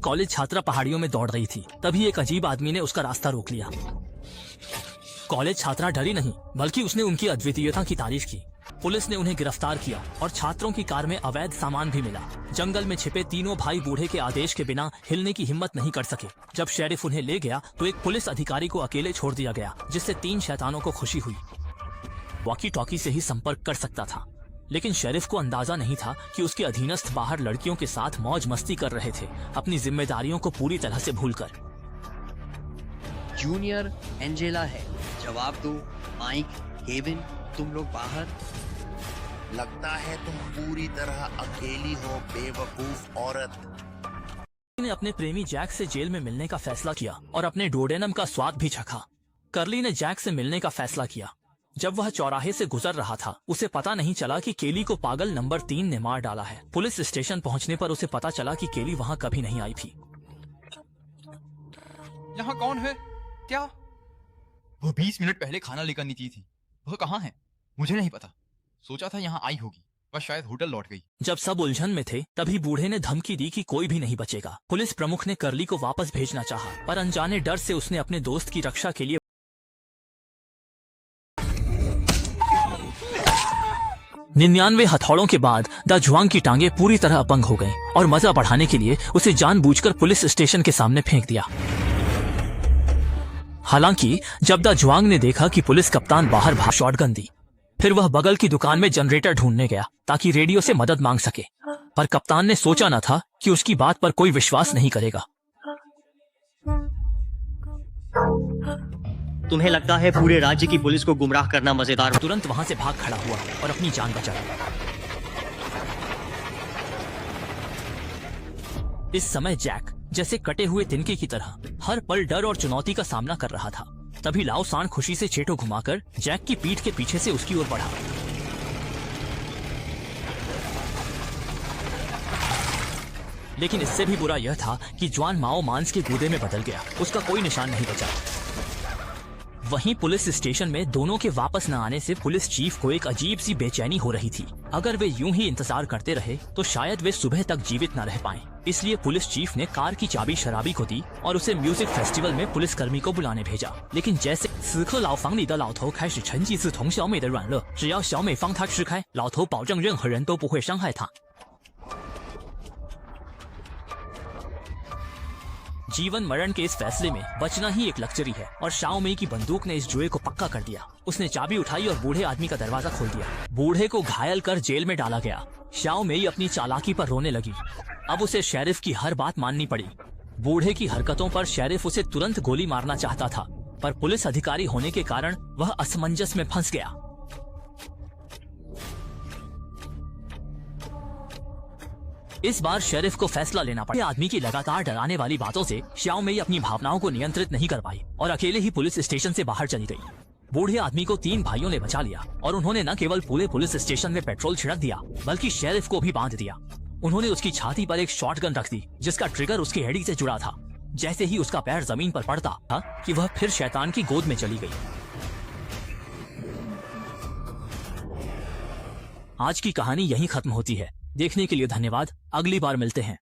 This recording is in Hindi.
कॉलेज छात्रा पहाड़ियों में दौड़ रही थी, तभी एक अजीब आदमी ने उसका रास्ता रोक लिया। कॉलेज छात्रा डरी नहीं, बल्कि उसने उनकी अद्वितीयता की तारीफ की। पुलिस ने उन्हें गिरफ्तार किया और छात्रों की कार में अवैध सामान भी मिला। जंगल में छिपे तीनों भाई बूढ़े के आदेश के बिना हिलने की हिम्मत नहीं कर सके। जब शेरिफ उन्हें ले गया तो एक पुलिस अधिकारी को अकेले छोड़ दिया गया, जिससे 3 शैतानों को खुशी हुई। वॉकी टॉकी से ही संपर्क कर सकता था, लेकिन शेरिफ को अंदाजा नहीं था कि उसके अधीनस्थ बाहर लड़कियों के साथ मौज मस्ती कर रहे थे, अपनी जिम्मेदारियों को पूरी तरह से भूलकर। जूनियर एंजेला है, जवाब दो। माइक, केविन, तुम लोग बाहर। लगता है तुम पूरी तरह अकेली हो, बेवकूफ औरत। ने अपने प्रेमी जैक से जेल में मिलने का फैसला किया और अपने डोडेनम का स्वाद भी चखा। कर्ली ने जैक से मिलने का फैसला किया। जब वह चौराहे से गुजर रहा था, उसे पता नहीं चला कि केली को पागल नंबर 3 ने मार डाला है। पुलिस स्टेशन पहुंचने पर उसे पता चला कि केली वहां कभी नहीं आई थी। यहाँ कौन है? क्या वो 20 मिनट पहले खाना लेकर निकली थी? वह कहाँ है? मुझे नहीं पता। सोचा था यहाँ आई होगी, पर शायद होटल लौट गई। जब सब उलझन में थे, तभी बूढ़े ने धमकी दी कि कोई भी नहीं बचेगा। पुलिस प्रमुख ने कर्ली को वापस भेजना चाहा, पर अनजाने डर से उसने अपने दोस्त की रक्षा के लिए 99 हथौड़ों के बाद द जुआंग की टांगे पूरी तरह अपंग हो गईं और मजा बढ़ाने के लिए उसे जानबूझकर पुलिस स्टेशन के सामने फेंक दिया। हालांकि जब द जुआंग ने देखा कि पुलिस कप्तान बाहर भाग शॉटगन दी, फिर वह बगल की दुकान में जनरेटर ढूंढने गया ताकि रेडियो से मदद मांग सके। पर कप्तान ने सोचा न था कि उसकी बात पर कोई विश्वास नहीं करेगा। तुम्हें लगता है पूरे राज्य की पुलिस को गुमराह करना मजेदार? तुरंत वहां से भाग खड़ा हुआ और अपनी जान बचाई। इस समय जैक जैसे कटे हुए तिनके की तरह हर पल डर और चुनौती का सामना कर रहा था। तभी लाओ सान खुशी से चेटो घुमाकर जैक की पीठ के पीछे से उसकी ओर बढ़ा। लेकिन इससे भी बुरा यह था कि जवान माओ मांस के गूदे में बदल गया। उसका कोई निशान नहीं बचा। वहीं पुलिस स्टेशन में दोनों के वापस न आने से पुलिस चीफ को एक अजीब सी बेचैनी हो रही थी। अगर वे यूं ही इंतजार करते रहे तो शायद वे सुबह तक जीवित न रह पाएं। इसलिए पुलिस चीफ ने कार की चाबी शराबी को दी और उसे म्यूजिक फेस्टिवल में पुलिसकर्मी को बुलाने भेजा। लेकिन जैसे 此刻牢房里的老头开始沉祭自童小美的软肋，只要小美放他吃开，老头保证任何人都不会伤害他。जीवन मरण के इस फैसले में बचना ही एक लग्जरी है और शाओ मेई की बंदूक ने इस जुए को पक्का कर दिया। उसने चाबी उठाई और बूढ़े आदमी का दरवाजा खोल दिया। बूढ़े को घायल कर जेल में डाला गया। शाओ मेई अपनी चालाकी पर रोने लगी। अब उसे शेरिफ की हर बात माननी पड़ी। बूढ़े की हरकतों पर शेरिफ उसे तुरंत गोली मारना चाहता था, पर पुलिस अधिकारी होने के कारण वह असमंजस में फंस गया। इस बार शेरिफ को फैसला लेना पड़ा। आदमी की लगातार डराने वाली बातों से शाओ मेई अपनी भावनाओं को नियंत्रित नहीं कर पाई और अकेले ही पुलिस स्टेशन से बाहर चली गई। बूढ़े आदमी को 3 भाइयों ने बचा लिया और उन्होंने न केवल पूरे पुलिस स्टेशन में पेट्रोल छिड़क दिया, बल्कि शेरिफ को भी बांध दिया। उन्होंने उसकी छाती पर एक शॉटगन रख दी, जिसका ट्रिगर उसकी एड़ी से जुड़ा था। जैसे ही उसका पैर जमीन पर पड़ता था कि वह फिर शैतान की गोद में चली गई। आज की कहानी यहीं खत्म होती है। देखने के लिए धन्यवाद। अगली बार मिलते हैं।